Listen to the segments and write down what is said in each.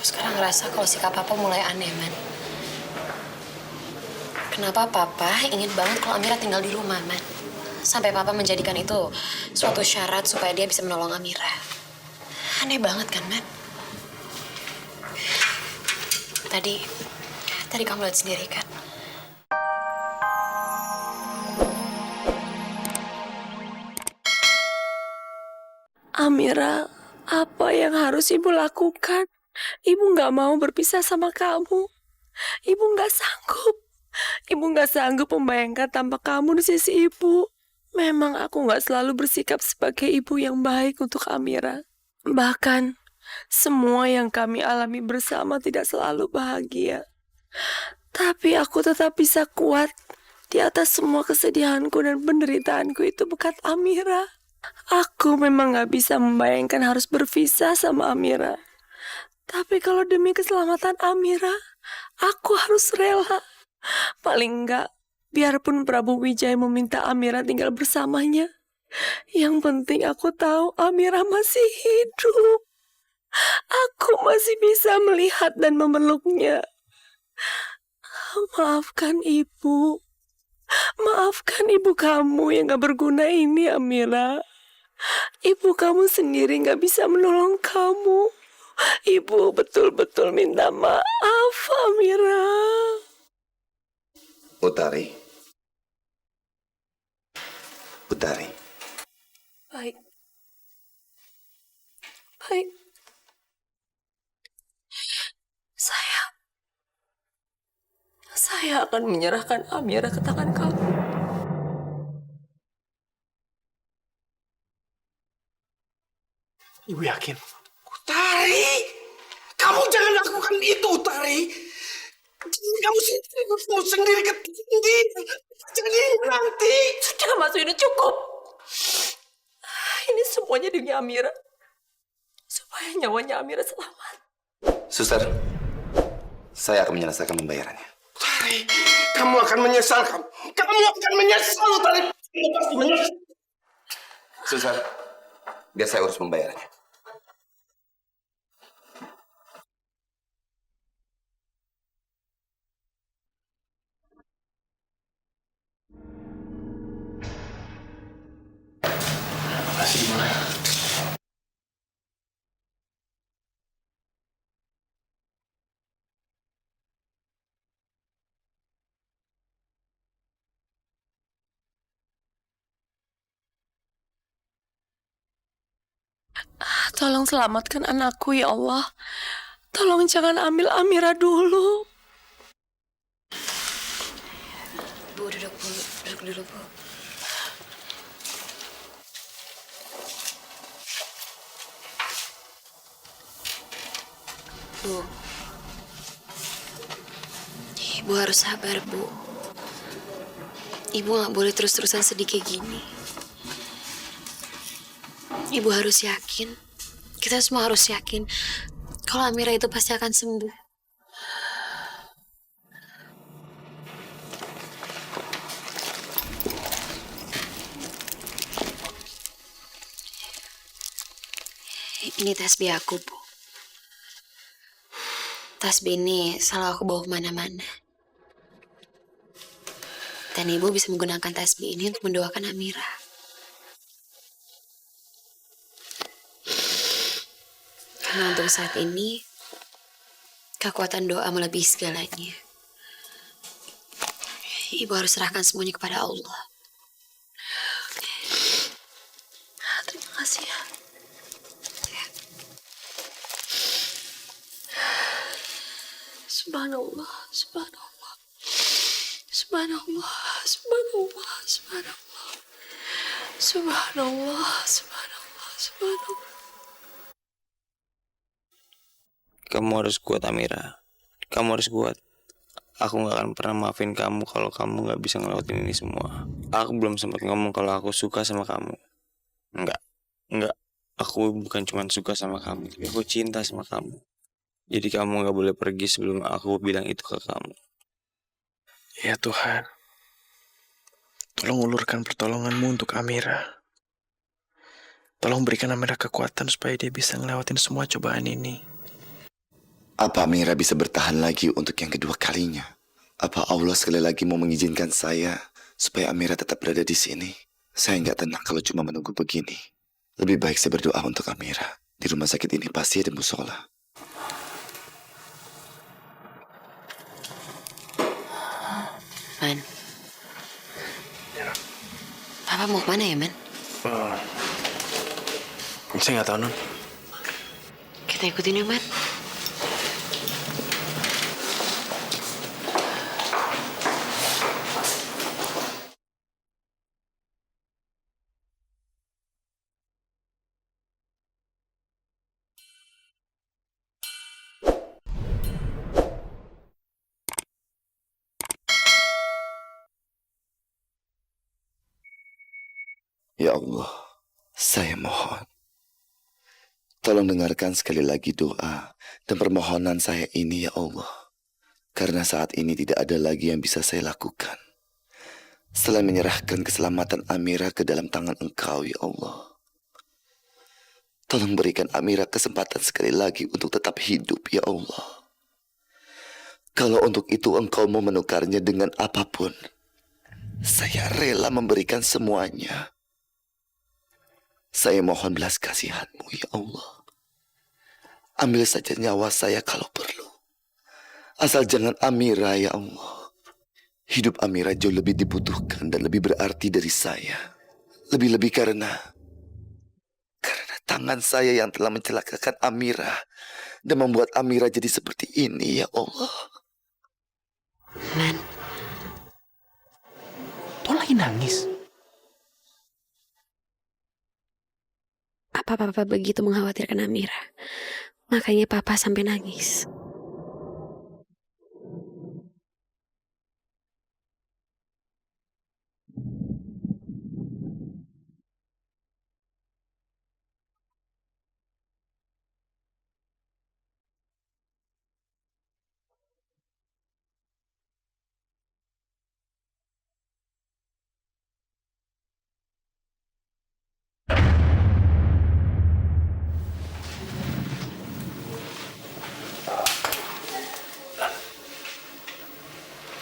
Aku sekarang ngerasa kalau sikap Papa mulai aneh, Man. Kenapa Papa ingin banget kalau Amira tinggal di rumah, Man? Sampai Papa menjadikan itu suatu syarat supaya dia bisa menolong Amira. Aneh banget kan, Man? Tadi kamu lihat sendiri kan? Amira, apa yang harus ibu lakukan? Ibu nggak mau berpisah sama kamu. Ibu nggak sanggup. Ibu nggak sanggup membayangkan tanpa kamu di sisi ibu. Memang aku nggak selalu bersikap sebagai ibu yang baik untuk Amira. Bahkan, semua yang kami alami bersama tidak selalu bahagia. Tapi aku tetap bisa kuat di atas semua kesedihanku dan penderitaanku itu berkat Amira. Aku memang gak bisa membayangkan harus berpisah sama Amira. Tapi kalau demi keselamatan Amira, aku harus rela. Paling enggak, biarpun Prabu Wijaya meminta Amira tinggal bersamanya. Yang penting aku tahu Amira masih hidup. Aku masih bisa melihat dan memeluknya. Maafkan ibu. Maafkan ibu kamu yang gak berguna ini, Amira. Ibu kamu sendiri gak bisa menolong kamu. Ibu betul-betul minta maaf, Amira. Utari. Utari. Baik. Baik. Saya akan menyerahkan Amira ke tangan kamu. Ibu yakin? Utari! Kamu jangan lakukan itu, Utari! Kamu sendiri ketinggi. Jadi nanti. Sudah, Mas Wisnu, cukup. Ini semuanya demi Amira. Supaya nyawanya Amira selamat. Suster, saya akan menyelesaikan pembayarannya. Utari, kamu akan menyesal, kamu. Kamu akan menyesal, Utari. Kamu pasti menyesal. Suster, biar saya urus pembayarannya. Makasih, gimana? Tolong selamatkan anakku, ya Allah. Tolong jangan ambil Amira dulu. Bu, duduk dulu, Bu. Bu, Ibu harus sabar, Bu. Ibu gak boleh terus-terusan sedih kayak gini. Ibu harus yakin, kita semua harus yakin kalau Amira itu pasti akan sembuh. Ini tasbih aku, Bu. Tasbih ini selalu aku bawa kemana-mana. Dan Ibu bisa menggunakan tasbih ini untuk mendoakan Amira. Karena untuk saat ini, kekuatan doa melebihi segalanya. Ibu harus serahkan semuanya kepada Allah. Terima kasih ya. Subhanallah, subhanallah. Subhanallah, subhanallah, subhanallah. Subhanallah, subhanallah, subhanallah. Kamu harus kuat, Amira. Kamu harus kuat. Aku gak akan pernah maafin kamu kalau kamu gak bisa ngelewatin ini semua. Aku belum sempat ngomong kalau aku suka sama kamu. Enggak. Aku bukan cuma suka sama kamu, tapi aku cinta sama kamu. Jadi kamu gak boleh pergi sebelum aku bilang itu ke kamu. Ya Tuhan, tolong ulurkan pertolongan-Mu untuk Amira. Tolong berikan Amira kekuatan supaya dia bisa ngelewatin semua cobaan ini. Apa Amira bisa bertahan lagi untuk yang kedua kalinya? Apa Allah sekali lagi mau mengizinkan saya supaya Amira tetap berada di sini? Saya nggak tenang kalau cuma menunggu begini. Lebih baik saya berdoa untuk Amira. Di rumah sakit ini pasti ada musola. Man. Papa mau kemana ya, Man? Saya nggak tahu, Non. Kita ikutin yuk, Man. Ya Allah, saya mohon. Tolong dengarkan sekali lagi doa dan permohonan saya ini ya Allah. Karena saat ini tidak ada lagi yang bisa saya lakukan. Selain menyerahkan keselamatan Amira ke dalam tangan Engkau ya Allah. Tolong berikan Amira kesempatan sekali lagi untuk tetap hidup ya Allah. Kalau untuk itu Engkau mau menukarnya dengan apapun, saya rela memberikan semuanya. Saya mohon belas kasihan-Mu ya Allah. Ambil saja nyawa saya kalau perlu. Asal jangan Amira ya Allah. Hidup Amira jauh lebih dibutuhkan dan lebih berarti dari saya. Lebih-lebih karena tangan saya yang telah mencelakakan Amira dan membuat Amira jadi seperti ini ya Allah. Man. Tuan lagi nangis. Apa Papa begitu mengkhawatirkan Amira? Makanya Papa sampai nangis.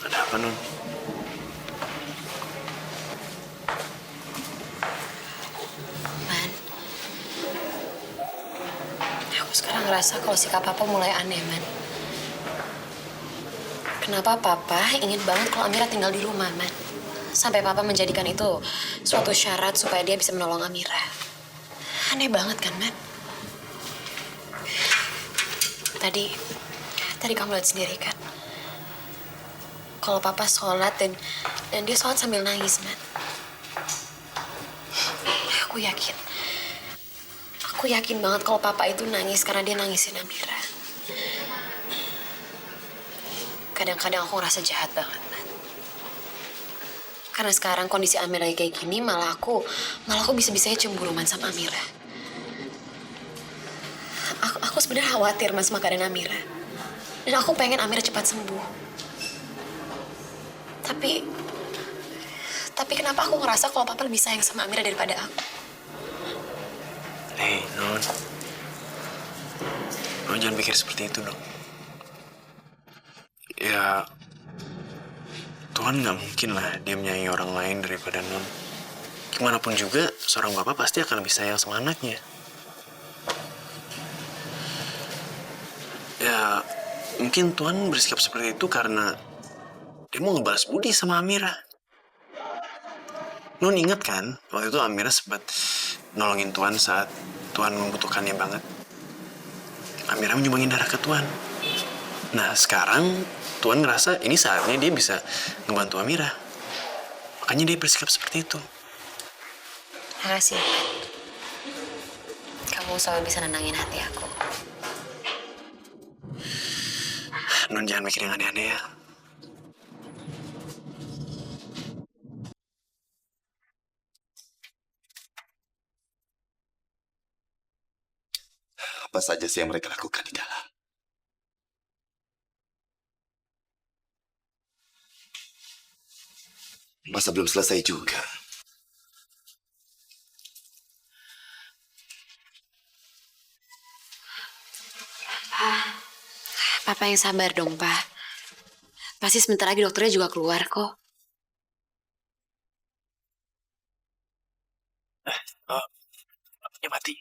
Ada apa, Non? Man. Aku sekarang ngerasa kalau sikap Papa mulai aneh, Man. Kenapa Papa ingin banget kalau Amira tinggal di rumah, Man? Sampai Papa menjadikan itu suatu syarat supaya dia bisa menolong Amira. Aneh banget kan, Man? Tadi kamu lihat sendiri kan? Kalau Papa sholat dan dia sholat sambil nangis, Man. Aku yakin banget kalau Papa itu nangis karena dia nangisin Amira. Kadang-kadang aku ngerasa jahat banget, Man. Karena sekarang kondisi Amira lagi kayak gini, malah aku bisa-bisanya cemburuan sama Amira. Aku sebenarnya khawatir, Mas, sama keadaan Amira. Dan aku pengen Amira cepat sembuh. Tapi kenapa aku ngerasa kalau Papa lebih sayang sama Amira daripada aku? Hei, Non. Non jangan pikir seperti itu dong. Ya, Tuhan nggak mungkin lah dia menyayangi orang lain daripada Non. Gimana pun juga, seorang bapak pasti akan lebih sayang sama anaknya. Ya, mungkin Tuhan bersikap seperti itu karena dia mau ngebalas budi sama Amira. Non ingat kan, waktu itu Amira sempat nolongin Tuhan saat Tuhan membutuhkannya banget. Amira menyumbangin darah ke Tuhan. Nah, sekarang Tuhan ngerasa ini saatnya dia bisa ngebantu Amira. Makanya dia bersikap seperti itu. Makasih. Kamu selalu bisa nenangin hati aku. Non jangan mikir yang aneh-aneh ya. Apa saja sih yang mereka lakukan di dalam? Masa belum selesai juga? Papa yang sabar dong, Pak. Pasti sebentar lagi dokternya juga keluar kok. Ya mati.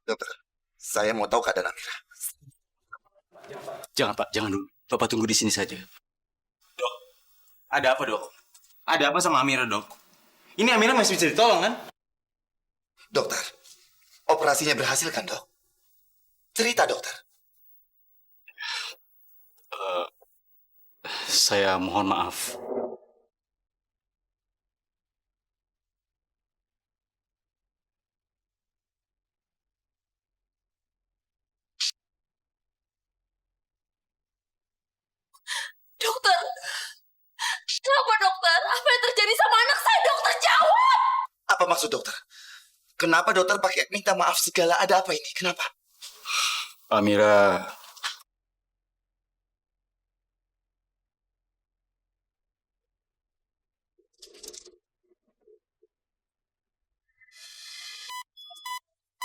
Dokter, saya mau tahu keadaan Amira. Jangan Pak, jangan dulu. Bapak tunggu di sini saja. Dok, ada apa dok? Ada apa sama Amira dok? Ini Amira masih bisa ditolong kan? Dokter, operasinya berhasil kan dok? Cerita dokter. Saya mohon maaf. Dokter, kenapa dokter? Apa yang terjadi sama anak saya? Dokter jawab. Apa maksud dokter? Kenapa dokter pakai minta maaf segala? Ada apa ini? Kenapa? Amira,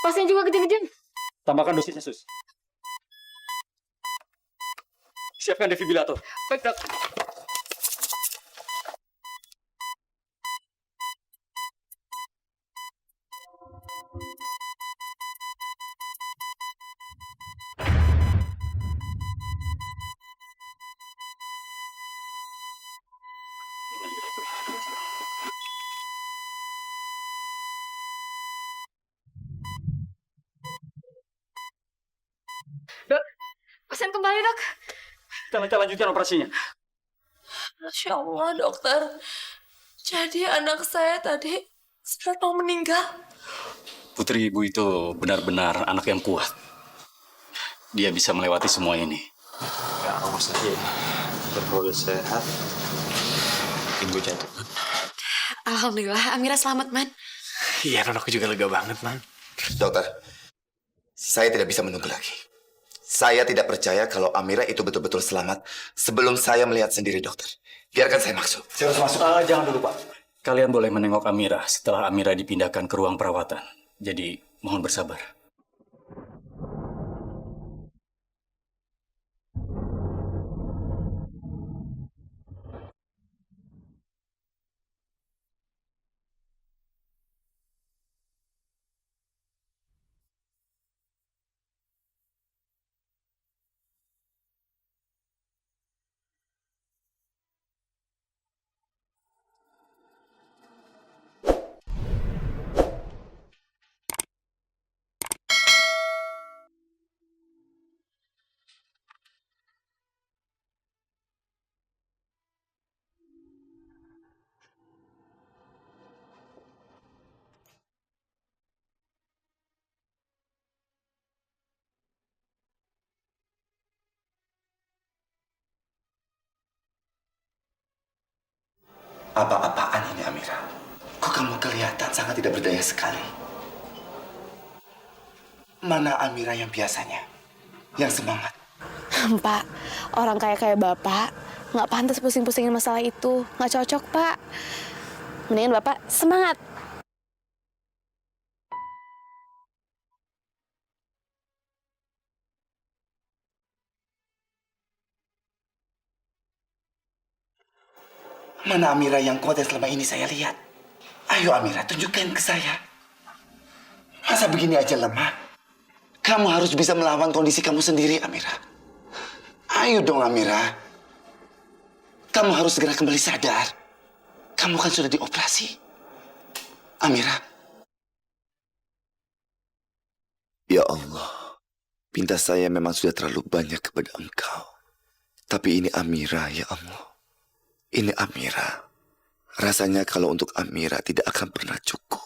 Pasien juga kejang-kejang. tambahkan dosisnya, Sus. Siapkan defibrilator. Baik, dok. Dok, pasien kembali, dok. Kita lanjutkan operasinya. Masya Allah, dokter. Jadi anak saya tadi sudah mau meninggal. Putri Ibu itu benar-benar anak yang kuat. Dia bisa melewati semua ini. Ya aku saja. Berproses sehat. Ibu jatuh. Alhamdulillah, Amira selamat, Man. Iya, non, aku juga lega banget, man. Dokter, saya tidak bisa menunggu lagi. Saya tidak percaya kalau Amira itu betul-betul selamat sebelum saya melihat sendiri, dokter. Biarkan saya masuk. Saya harus masuk. Jangan dulu, Pak. Kalian boleh menengok Amira setelah Amira dipindahkan ke ruang perawatan. Jadi, mohon bersabar. Apa-apaan ini, Amira? Kok kamu kelihatan sangat tidak berdaya sekali? Mana Amira yang biasanya? Yang semangat? Pak, orang kayak Bapak nggak pantas pusing-pusingin masalah itu. Nggak cocok, Pak. Mendingan Bapak semangat. Mana Amira yang kuat yang selama ini saya lihat? Ayo Amira, tunjukkan ke saya. Masa begini aja lemah? Kamu harus bisa melawan kondisi kamu sendiri, Amira. Ayo dong, Amira. Kamu harus segera kembali sadar. Kamu kan sudah dioperasi. Amira. Ya Allah, pinta saya memang sudah terlalu banyak kepada Engkau. Tapi ini Amira, ya Allah. Ini Amira. Rasanya kalau untuk Amira tidak akan pernah cukup.